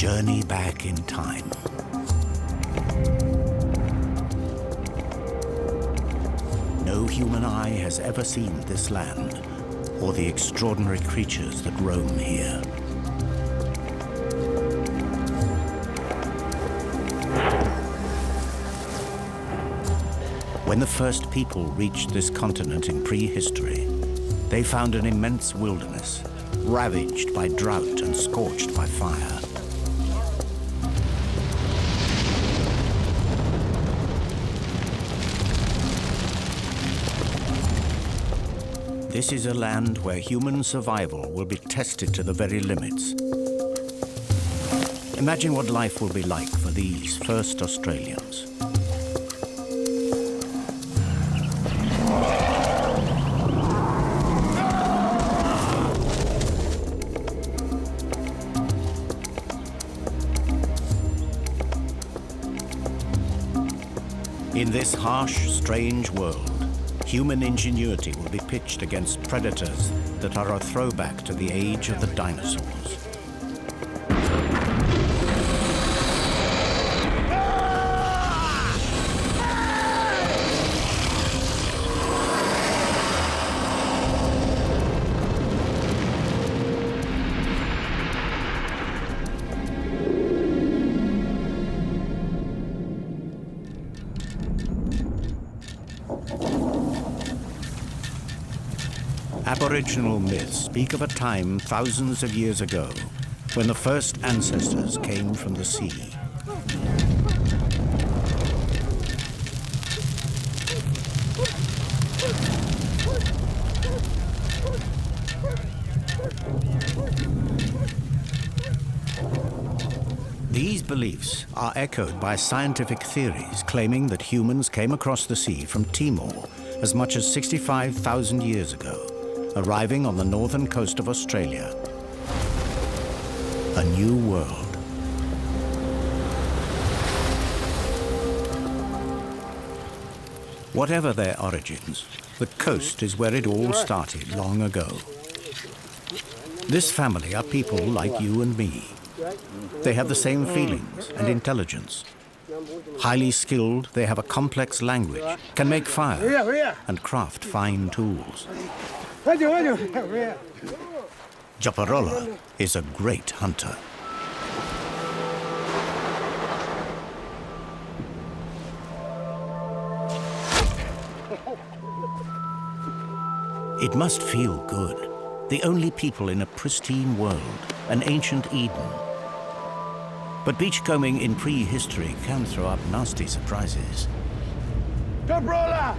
journey back in time. No human eye has ever seen this land or the extraordinary creatures that roam here. When the first people reached this continent in prehistory, they found an immense wilderness, ravaged by drought and scorched by fire. This is a land where human survival will be tested to the very limits. Imagine what life will be like for these first Australians. In this harsh, strange world, human ingenuity will be pitched against predators that are a throwback to the age of the dinosaurs. Aboriginal myths speak of a time thousands of years ago when the first ancestors came from the sea. These beliefs are echoed by scientific theories claiming that humans came across the sea from Timor as much as 65,000 years ago, arriving on the northern coast of Australia. A new world. Whatever their origins, the coast is where it all started long ago. This family are people like you and me. They have the same feelings and intelligence. Highly skilled, they have a complex language, can make fire, and craft fine tools. Japarola is a great hunter. It must feel good. The only people in a pristine world, an ancient Eden. But beachcombing in prehistory can throw up nasty surprises. Japarola!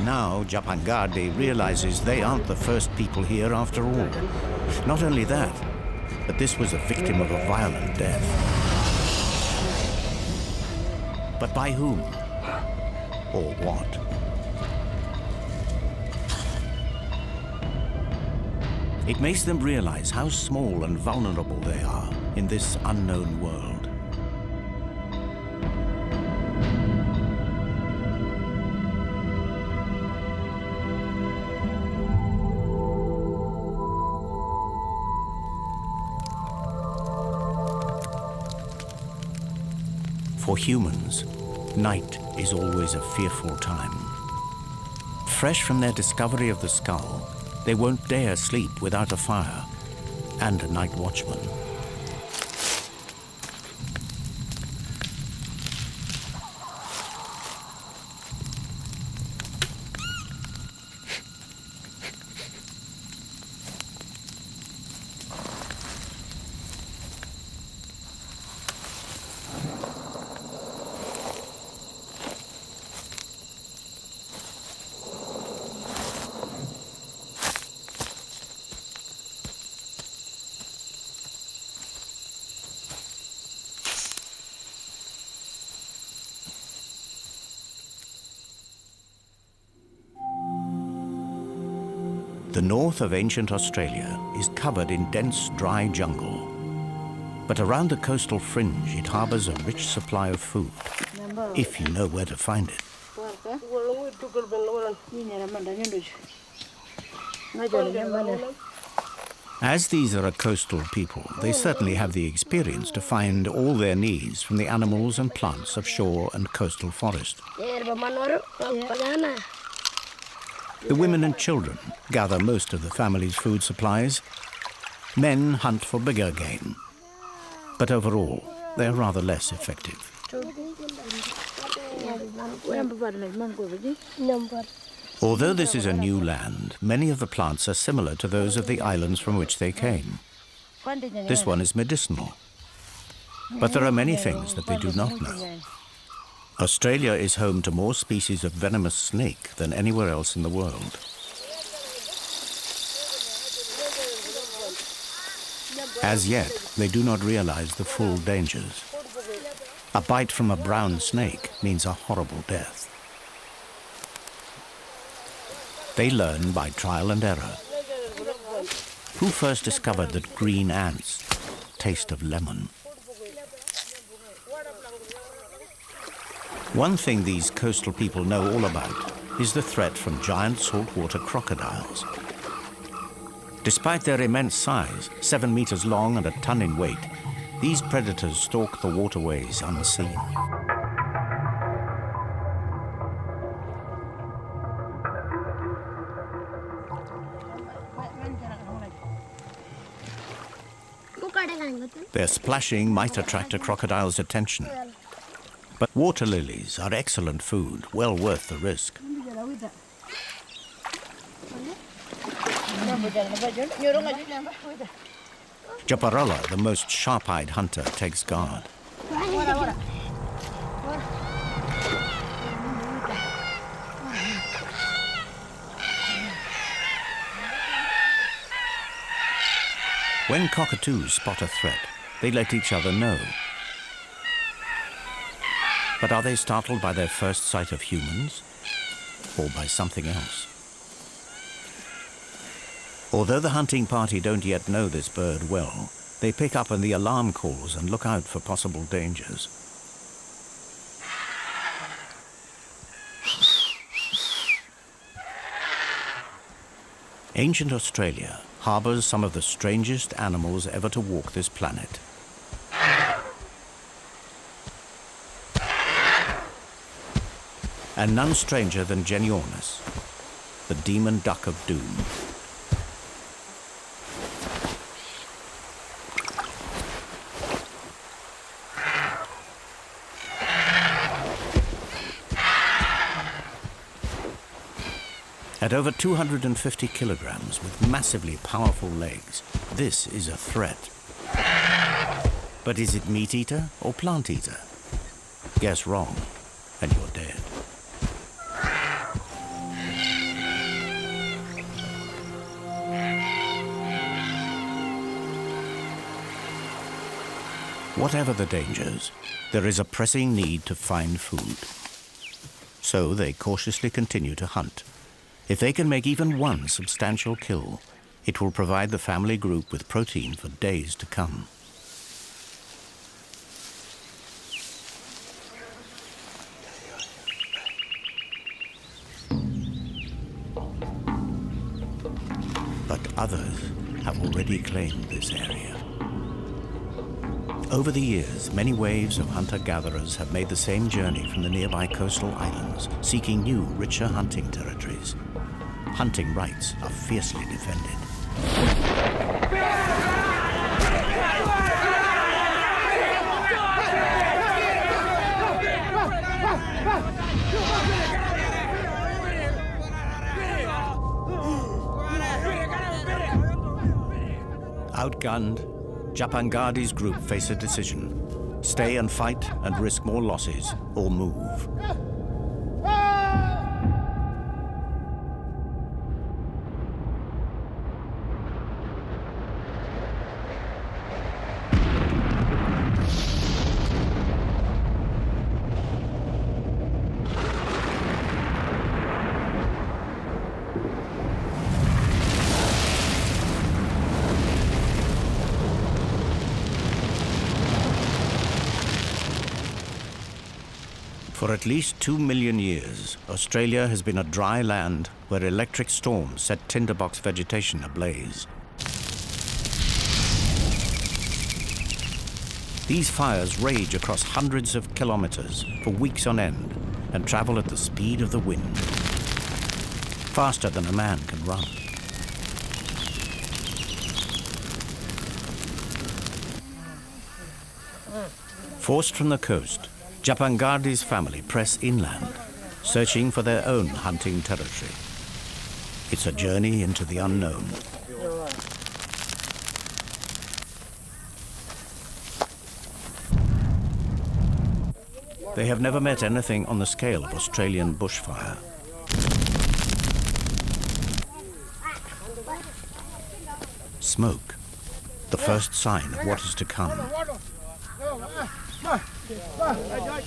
Now Japangade realizes they aren't the first people here after all. Not only that, but this was a victim of a violent death. But by whom? Or what? It makes them realize how small and vulnerable they are in this unknown world. For humans, night is always a fearful time. Fresh from their discovery of the skull, they won't dare sleep without a fire and a night watchman. The north of ancient Australia is covered in dense, dry jungle. But around the coastal fringe, it harbors a rich supply of food, if you know where to find it. As these are a coastal people, they certainly have the experience to find all their needs from the animals and plants of shore and coastal forest. The women and children gather most of the family's food supplies. Men hunt for bigger game. But overall, they are rather less effective. Although this is a new land, many of the plants are similar to those of the islands from which they came. This one is medicinal. But there are many things that they do not know. Australia is home to more species of venomous snake than anywhere else in the world. As yet, they do not realize the full dangers. A bite from a brown snake means a horrible death. They learn by trial and error. Who first discovered that green ants taste of lemon? One thing these coastal people know all about is the threat from giant saltwater crocodiles. Despite their immense size, 7 meters long and a ton in weight, these predators stalk the waterways unseen. Their splashing might attract a crocodile's attention. But water lilies are excellent food, well worth the risk. Japarola, the most sharp-eyed hunter, takes guard. When cockatoos spot a threat, they let each other know. But are they startled by their first sight of humans, or by something else? Although the hunting party don't yet know this bird well, they pick up on the alarm calls and look out for possible dangers. Ancient Australia harbors some of the strangest animals ever to walk this planet. And none stranger than Genyornis, the demon duck of doom. At over 250 kilograms with massively powerful legs, this is a threat. But is it meat eater or plant eater? Guess wrong, and you're dead. Whatever the dangers, there is a pressing need to find food. So they cautiously continue to hunt. If they can make even one substantial kill, it will provide the family group with protein for days to come. But others have already claimed this area. Over the years, many waves of hunter-gatherers have made the same journey from the nearby coastal islands, seeking new, richer hunting territories. Hunting rights are fiercely defended. Outgunned, Japangadi's group face a decision: stay and fight and risk more losses, or move. For at least 2 million years, Australia has been a dry land where electric storms set tinderbox vegetation ablaze. These fires rage across hundreds of kilometers for weeks on end and travel at the speed of the wind, faster than a man can run. Forced from the coast, Japangardi's family press inland, searching for their own hunting territory. It's a journey into the unknown. They have never met anything on the scale of Australian bushfire. Smoke, the first sign of what is to come.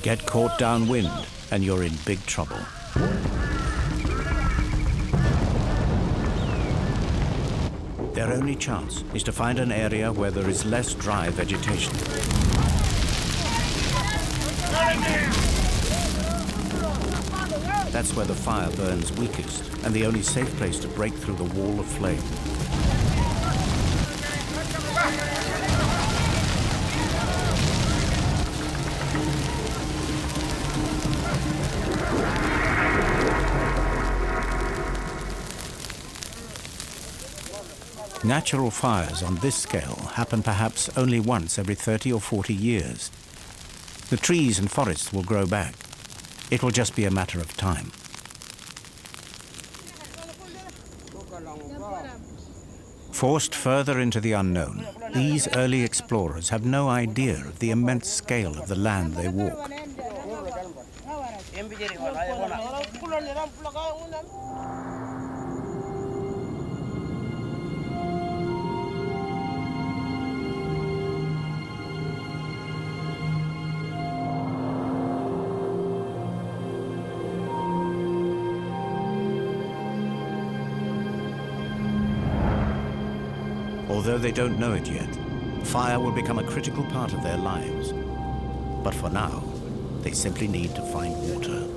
Get caught downwind and you're in big trouble. Their only chance is to find an area where there is less dry vegetation. That's where the fire burns weakest and the only safe place to break through the wall of flame. Natural fires on this scale happen perhaps only once every 30 or 40 years. The trees and forests will grow back. It will just be a matter of time. Forced further into the unknown, these early explorers have no idea of the immense scale of the land they walk. Although they don't know it yet, fire will become a critical part of their lives. But for now, they simply need to find water.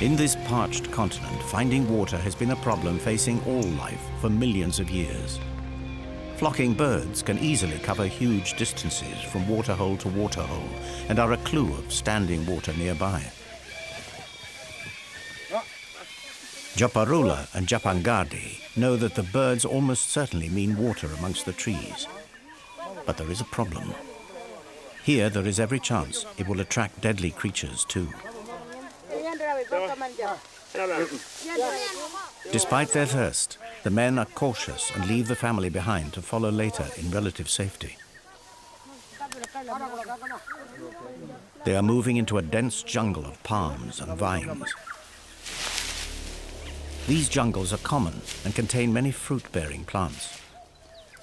In this parched continent, finding water has been a problem facing all life for millions of years. Flocking birds can easily cover huge distances from waterhole to waterhole and are a clue of standing water nearby. Joparula and Japangardi know that the birds almost certainly mean water amongst the trees. But there is a problem. Here there is every chance it will attract deadly creatures too. Despite their thirst, the men are cautious and leave the family behind to follow later in relative safety. They are moving into a dense jungle of palms and vines. These jungles are common and contain many fruit-bearing plants.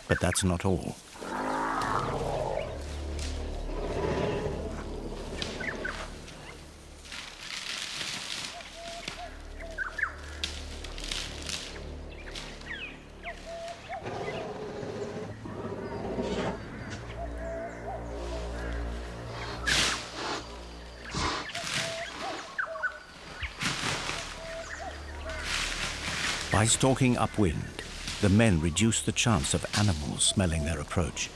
But that's not all. By stalking upwind, the men reduce the chance of animals smelling their approach.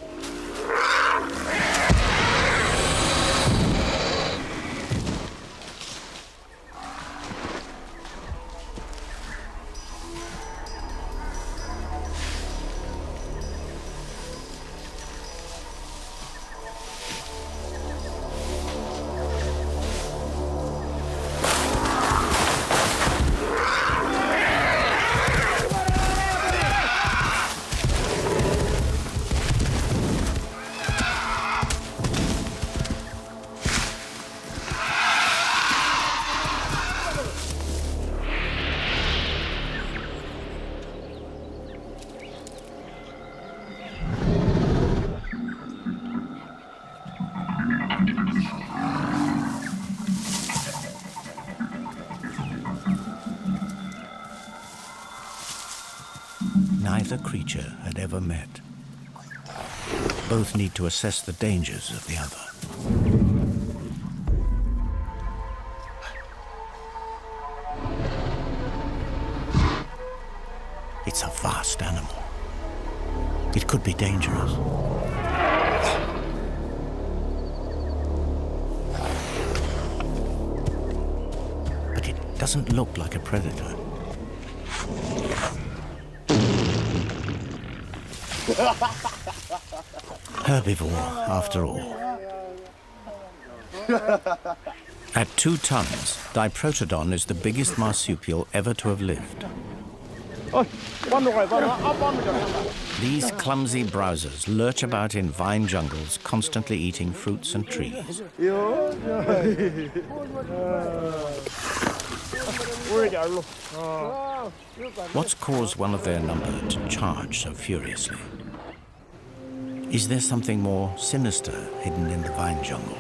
Neither creature had ever met. Both need to assess the dangers of the other. It's a vast animal. It could be dangerous. But it doesn't look like a predator. Herbivore, after all. At 2 tons, Diprotodon is the biggest marsupial ever to have lived. These clumsy browsers lurch about in vine jungles, constantly eating fruits and trees. What's caused one of their number to charge so furiously? Is there something more sinister hidden in the vine jungle?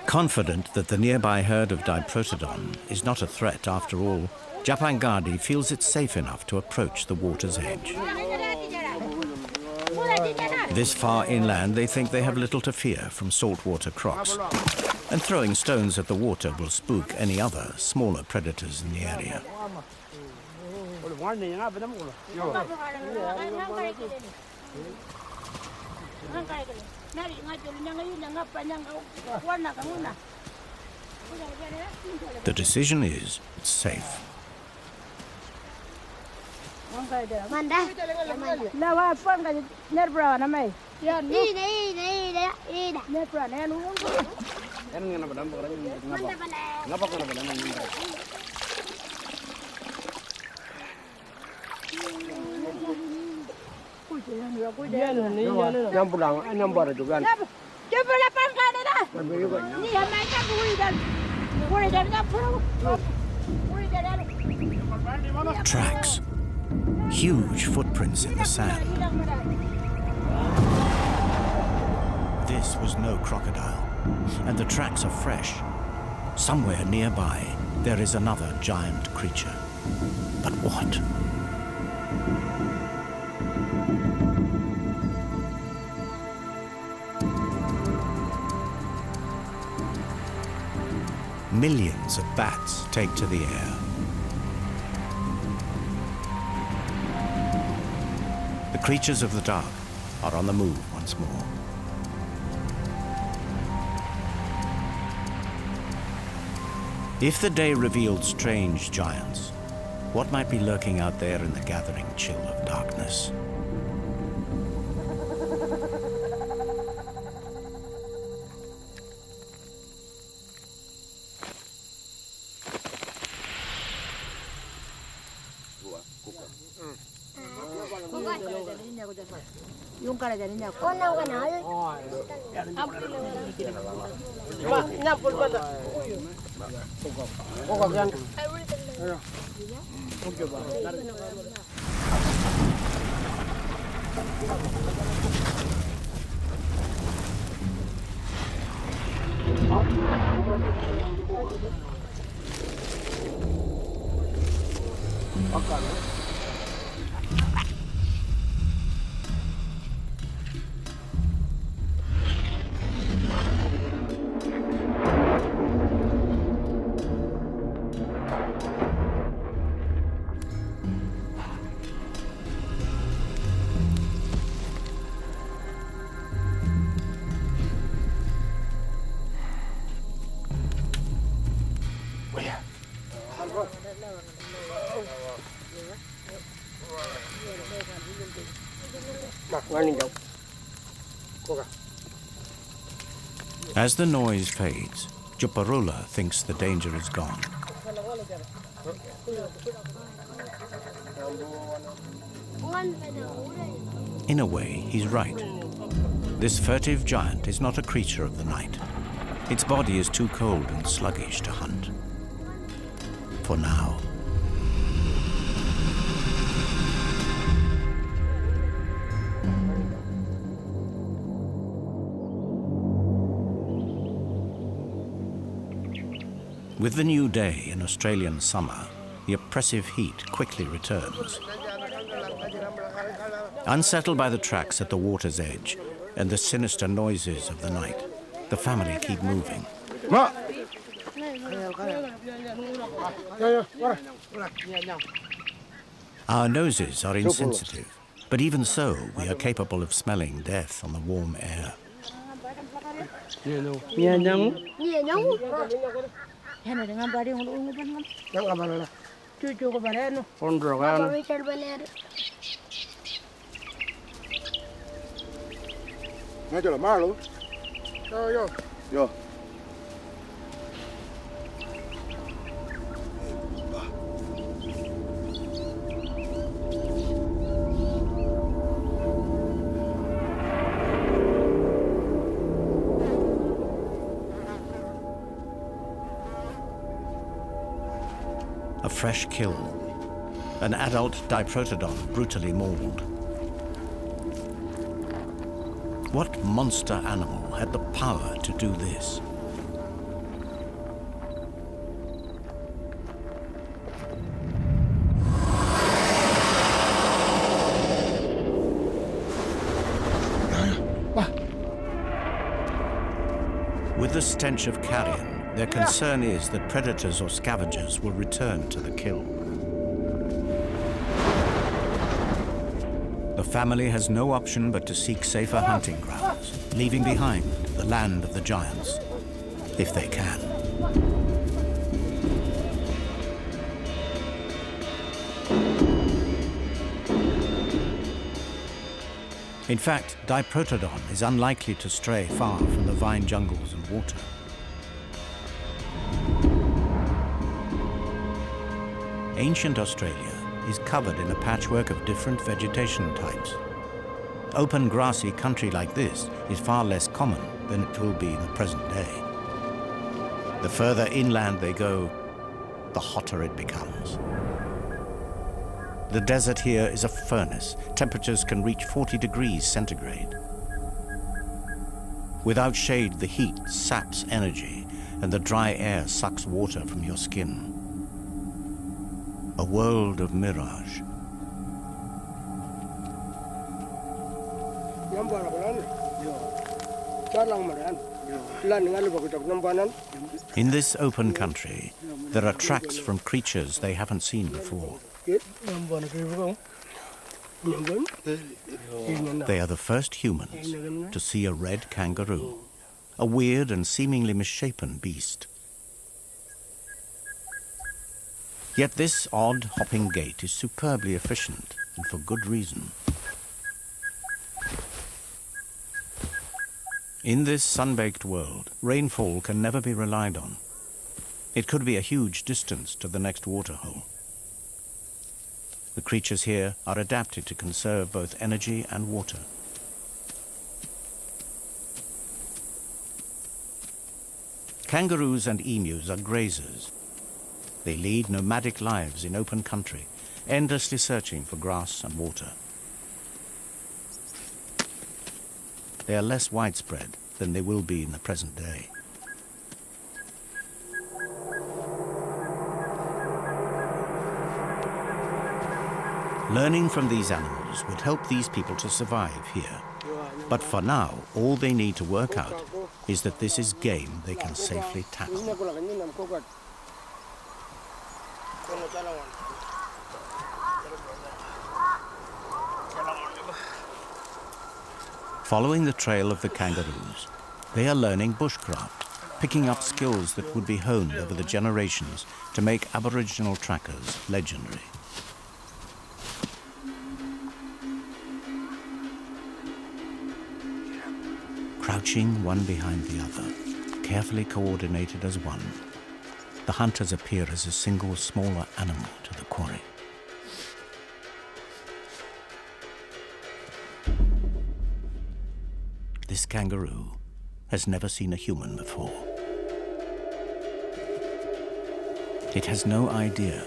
Confident that the nearby herd of Diprotodon is not a threat after all, Japangadi feels it's safe enough to approach the water's edge. This far inland, they think they have little to fear from saltwater crocs, and throwing stones at the water will spook any other smaller predators in the area. The decision is it's safe. Tracks. Huge footprints in the sand. This was no crocodile, and the tracks are fresh. Somewhere nearby, there is another giant creature. But what? Millions of bats take to the air. The creatures of the dark are on the move once more. If the day revealed strange giants, what might be lurking out there in the gathering chill of darkness? As the noise fades, Juparula thinks the danger is gone. In a way, he's right. This furtive giant is not a creature of the night. Its body is too cold and sluggish to hunt. For now. With the new day in Australian summer, the oppressive heat quickly returns. Unsettled by the tracks at the water's edge, and the sinister noises of the night, the family keep moving. Ma. Our noses are insensitive, but even so, we are capable of smelling death on the warm air. Yo. A fresh kill. An adult diprotodon brutally mauled. What monster animal had the power to do this? With the stench of carrion, their concern is that predators or scavengers will return to the kill. The family has no option but to seek safer hunting grounds, leaving behind the land of the giants, if they can. In fact, Diprotodon is unlikely to stray far from the vine jungles and water. Ancient Australia is covered in a patchwork of different vegetation types. Open grassy country like this is far less common than it will be in the present day. The further inland they go, the hotter it becomes. The desert here is a furnace. Temperatures can reach 40 degrees centigrade. Without shade, the heat saps energy, and the dry air sucks water from your skin. A world of mirage. In this open country, there are tracks from creatures they haven't seen before. They are the first humans to see a red kangaroo, a weird and seemingly misshapen beast. Yet this odd hopping gait is superbly efficient, and for good reason. In this sun-baked world, rainfall can never be relied on. It could be a huge distance to the next waterhole. The creatures here are adapted to conserve both energy and water. Kangaroos and emus are grazers. They lead nomadic lives in open country, endlessly searching for grass and water. They are less widespread than they will be in the present day. Learning from these animals would help these people to survive here. But for now, all they need to work out is that this is game they can safely tackle. Following the trail of the kangaroos, they are learning bushcraft, picking up skills that would be honed over the generations to make Aboriginal trackers legendary. Crouching one behind the other, carefully coordinated as one, the hunters appear as a single smaller animal to the quarry. This kangaroo has never seen a human before. It has no idea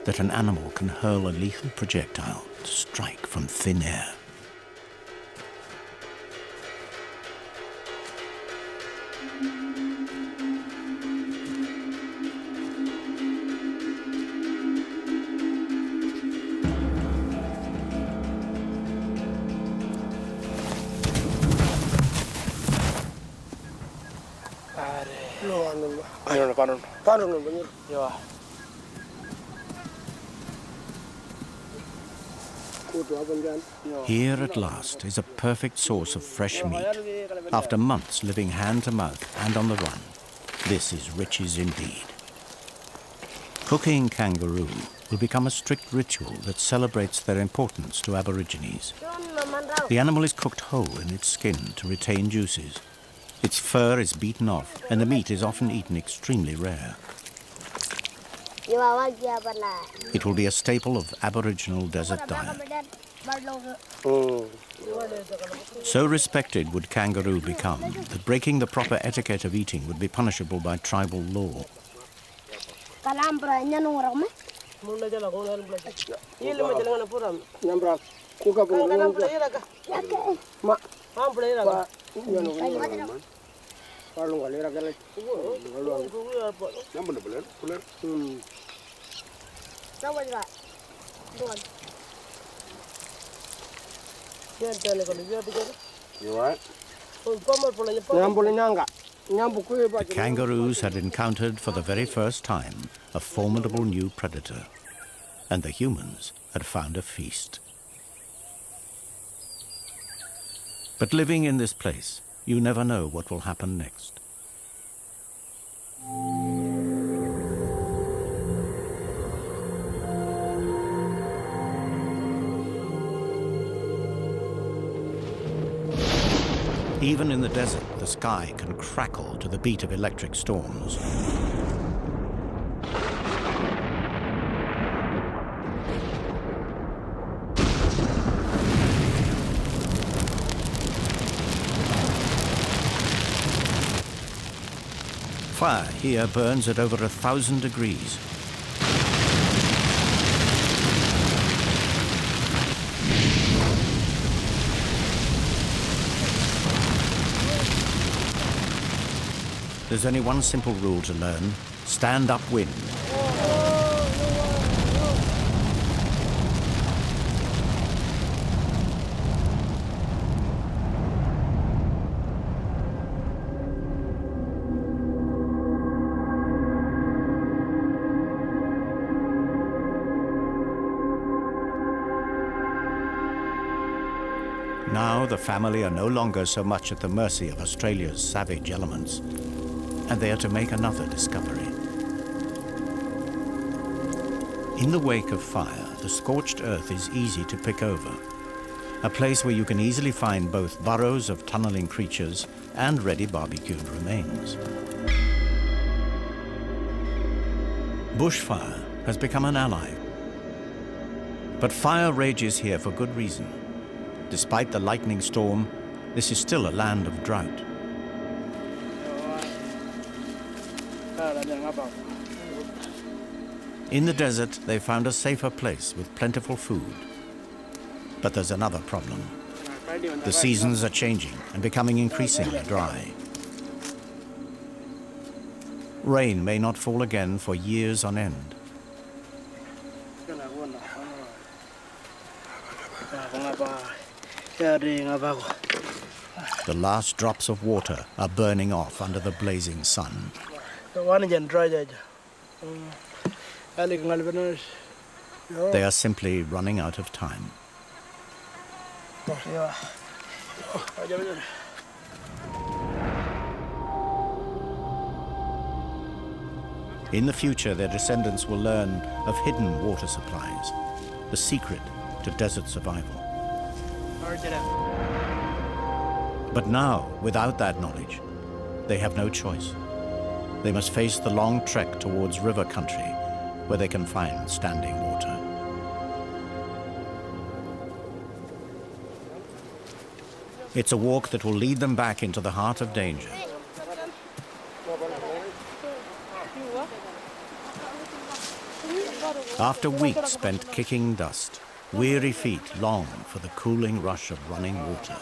that an animal can hurl a lethal projectile to strike from thin air. Here at last is a perfect source of fresh meat. After months living hand to mouth and on the run, this is riches indeed. Cooking kangaroo will become a strict ritual that celebrates their importance to Aborigines. The animal is cooked whole in its skin to retain juices. Its fur is beaten off, and the meat is often eaten extremely rare. It will be a staple of Aboriginal desert diet. So respected would kangaroo become that breaking the proper etiquette of eating would be punishable by tribal law. The kangaroos had encountered for the very first time a formidable new predator, and the humans had found a feast. But living in this place, you never know what will happen next. Even in the desert, the sky can crackle to the beat of electric storms. Fire here burns at over 1,000 degrees. There's only one simple rule to learn: stand upwind. Now the family are no longer so much at the mercy of Australia's savage elements, and they are to make another discovery. In the wake of fire, the scorched earth is easy to pick over, a place where you can easily find both burrows of tunneling creatures and ready barbecued remains. Bushfire has become an ally, but fire rages here for good reason. Despite the lightning storm, this is still a land of drought. In the desert, they found a safer place with plentiful food. But there's another problem. The seasons are changing and becoming increasingly dry. Rain may not fall again for years on end. The last drops of water are burning off under the blazing sun. They are simply running out of time. In the future, their descendants will learn of hidden water supplies, the secret to desert survival. But now, without that knowledge, they have no choice. They must face the long trek towards river country, where they can find standing water. It's a walk that will lead them back into the heart of danger. After weeks spent kicking dust, weary feet long for the cooling rush of running water.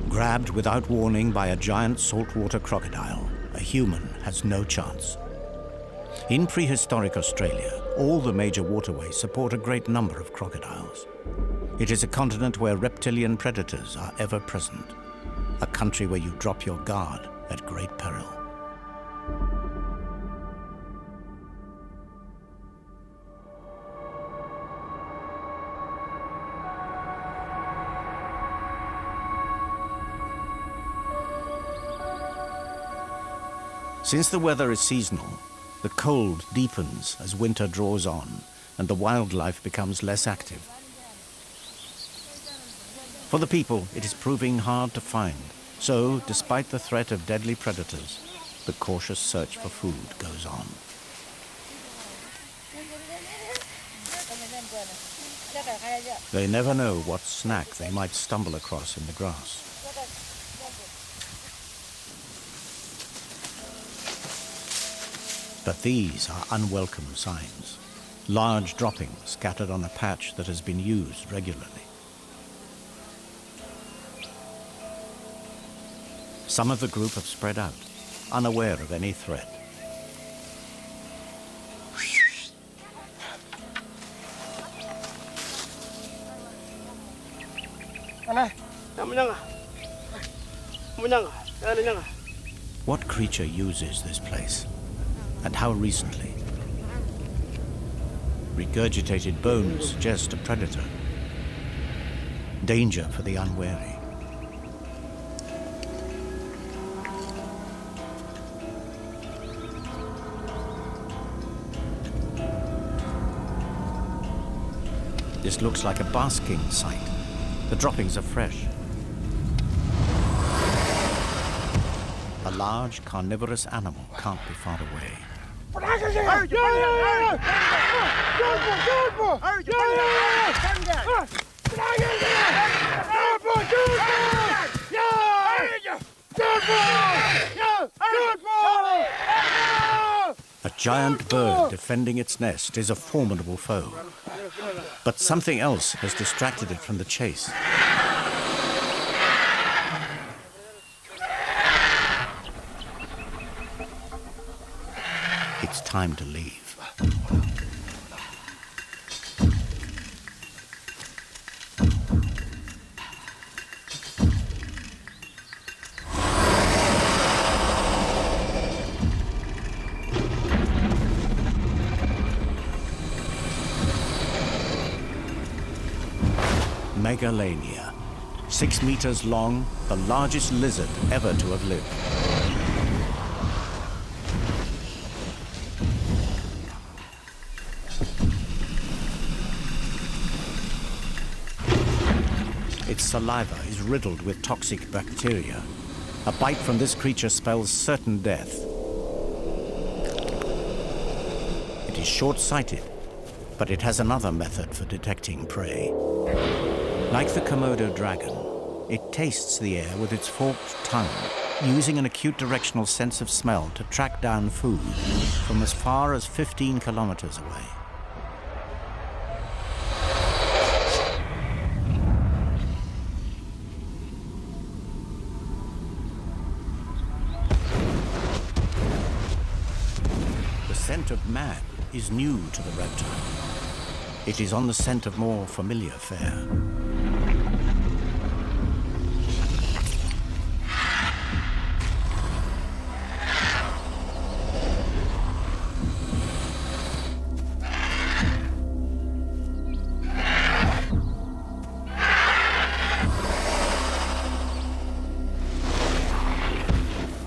Grabbed without warning by a giant saltwater crocodile, a human has no chance. In prehistoric Australia, all the major waterways support a great number of crocodiles. It is a continent where reptilian predators are ever present, a country where you drop your guard at great peril. Since the weather is seasonal, the cold deepens as winter draws on and the wildlife becomes less active. For the people, it is proving hard to find. So, despite the threat of deadly predators, the cautious search for food goes on. They never know what snack they might stumble across in the grass. But these are unwelcome signs. Large droppings scattered on a patch that has been used regularly. Some of the group have spread out, unaware of any threat. What creature uses this place? And how recently? Regurgitated bones suggest a predator. Danger for the unwary. This looks like a basking site. The droppings are fresh. A large carnivorous animal can't be far away. A giant bird defending its nest is a formidable foe. But something else has distracted it from the chase. It's time to leave. Megalania, 6 meters long, the largest lizard ever to have lived. Its saliva is riddled with toxic bacteria. A bite from this creature spells certain death. It is short-sighted, but it has another method for detecting prey. Like the Komodo dragon, it tastes the air with its forked tongue, using an acute directional sense of smell to track down food from as far as 15 kilometers away. scent of man is new to the reptile. It is on the scent of more familiar fare.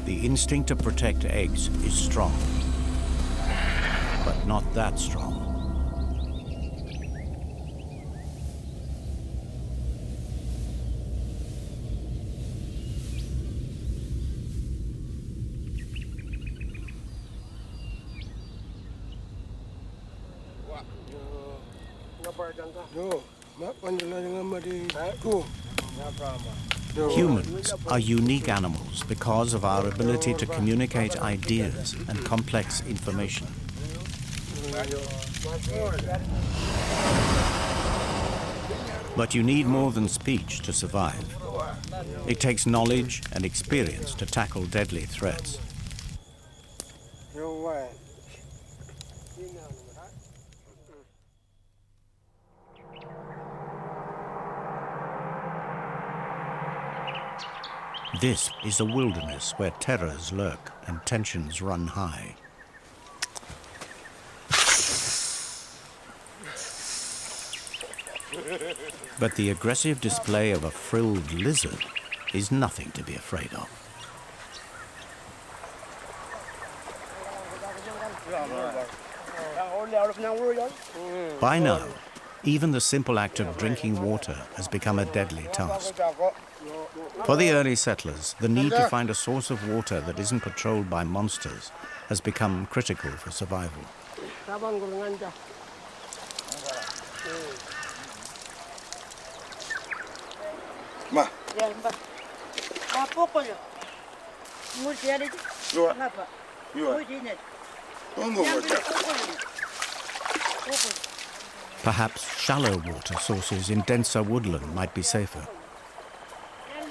The instinct to protect eggs is strong, but not that strong. Humans are unique animals because of our ability to communicate ideas and complex information. But you need more than speech to survive. It takes knowledge and experience to tackle deadly threats. This is a wilderness where terrors lurk and tensions run high. But the aggressive display of a frilled lizard is nothing to be afraid of. By now, even the simple act of drinking water has become a deadly task. For the early settlers, the need to find a source of water that isn't patrolled by monsters has become critical for survival. Perhaps shallow water sources in denser woodland might be safer.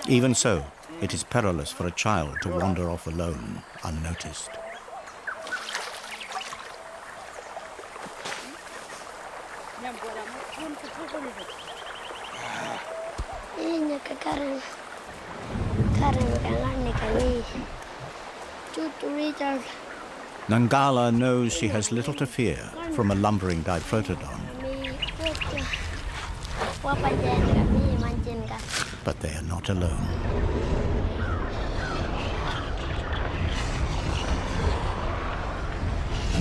Even so, it is perilous for a child to wander off alone, unnoticed. Nangala knows she has little to fear from a lumbering Diprotodon. But they are not alone.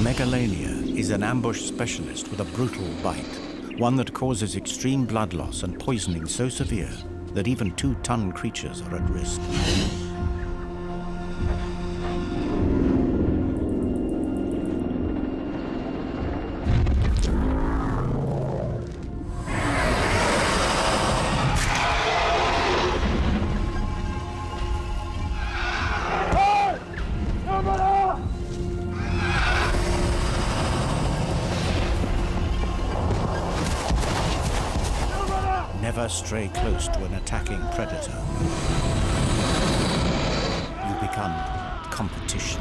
Megalania is an ambush specialist with a brutal bite, one that causes extreme blood loss and poisoning so severe that even 2-ton creatures are at risk. Never stray close to an attacking predator. You become competition.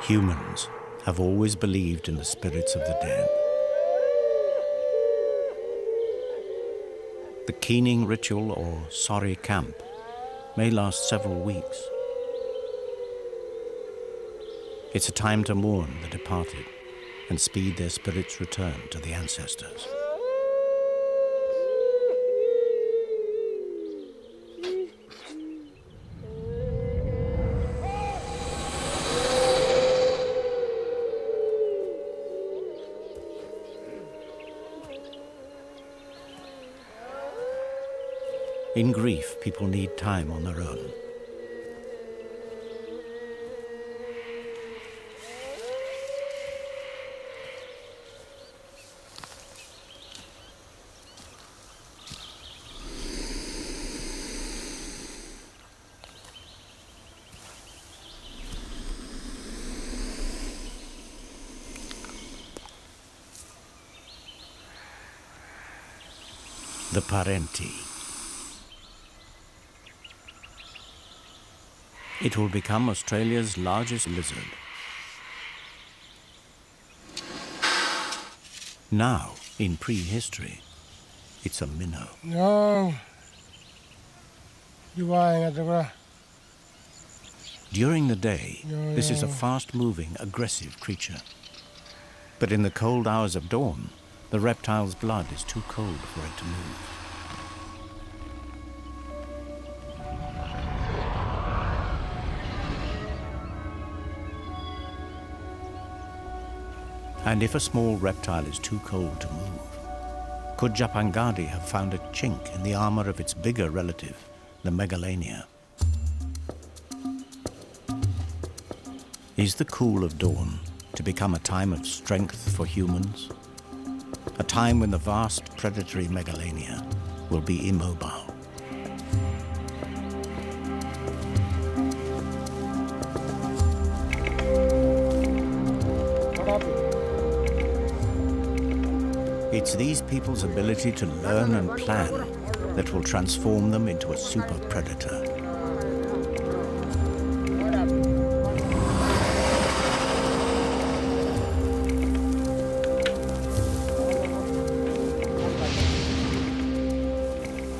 Humans have always believed in the spirits of the dead. The keening ritual, or Sori camp, may last several weeks. It's a time to mourn the departed and speed their spirits' return to the ancestors. In grief, people need time on their own. The Parenti. It will become Australia's largest lizard. Now, in prehistory, it's a minnow. No. During the day, this is a fast-moving, aggressive creature. But in the cold hours of dawn, the reptile's blood is too cold for it to move. And if a small reptile is too cold to move, could Japangadi have found a chink in the armor of its bigger relative, the Megalania? Is the cool of dawn to become a time of strength for humans? A time when the vast predatory Megalania will be immobile. It's these people's ability to learn and plan that will transform them into a super predator.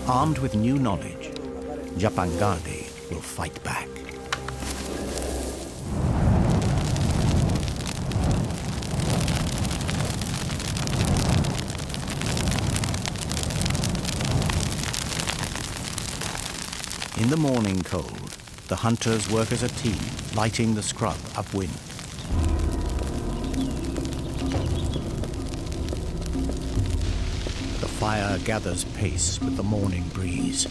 Armed with new knowledge, Japangadi will fight back. In the morning cold, the hunters work as a team, lighting the scrub upwind. The fire gathers pace with the morning breeze.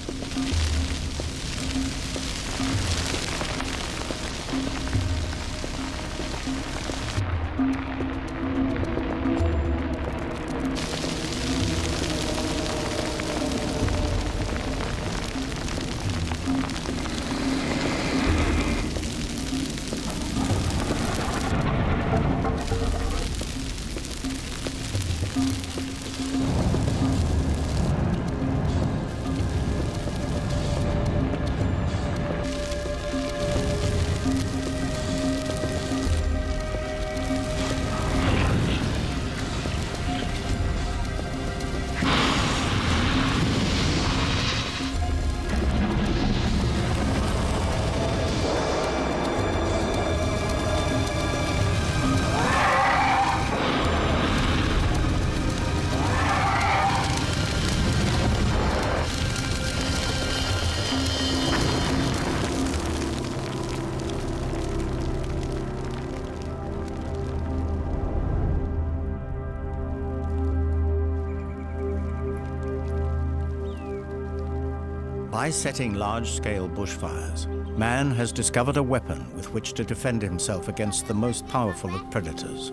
By setting large-scale bushfires, man has discovered a weapon with which to defend himself against the most powerful of predators.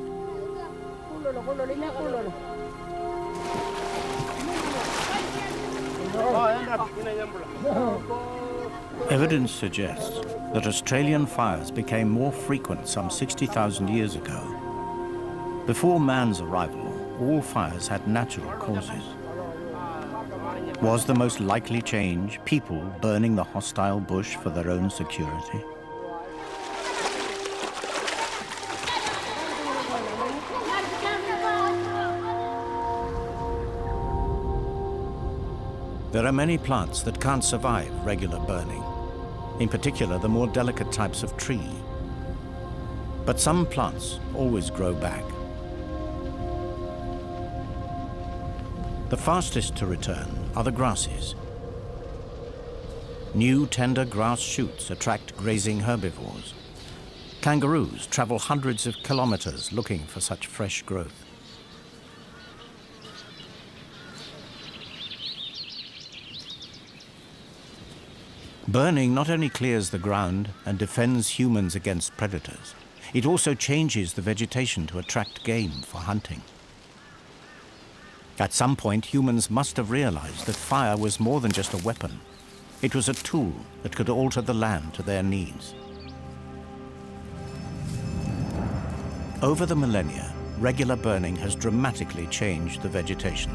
Evidence suggests that Australian fires became more frequent some 60,000 years ago. Before man's arrival, all fires had natural causes. Was the most likely change people burning the hostile bush for their own security? There are many plants that can't survive regular burning, in particular the more delicate types of tree. But some plants always grow back. The fastest to return are the grasses. New tender grass shoots attract grazing herbivores. Kangaroos travel hundreds of kilometers looking for such fresh growth. Burning not only clears the ground and defends humans against predators, it also changes the vegetation to attract game for hunting. At some point, humans must have realized that fire was more than just a weapon. It was a tool that could alter the land to their needs. Over the millennia, regular burning has dramatically changed the vegetation.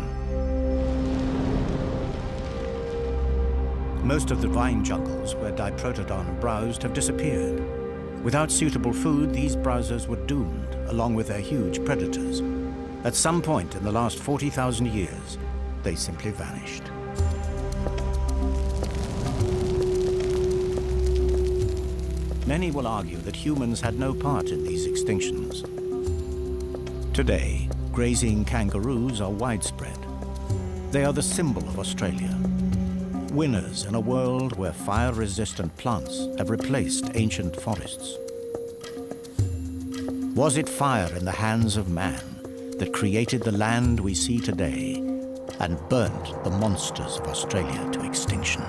Most of the vine jungles where Diprotodon browsed have disappeared. Without suitable food, these browsers were doomed, along with their huge predators. At some point in the last 40,000 years, they simply vanished. Many will argue that humans had no part in these extinctions. Today, grazing kangaroos are widespread. They are the symbol of Australia. Winners in a world where fire-resistant plants have replaced ancient forests. Was it fire in the hands of man that created the land we see today and burnt the monsters of Australia to extinction?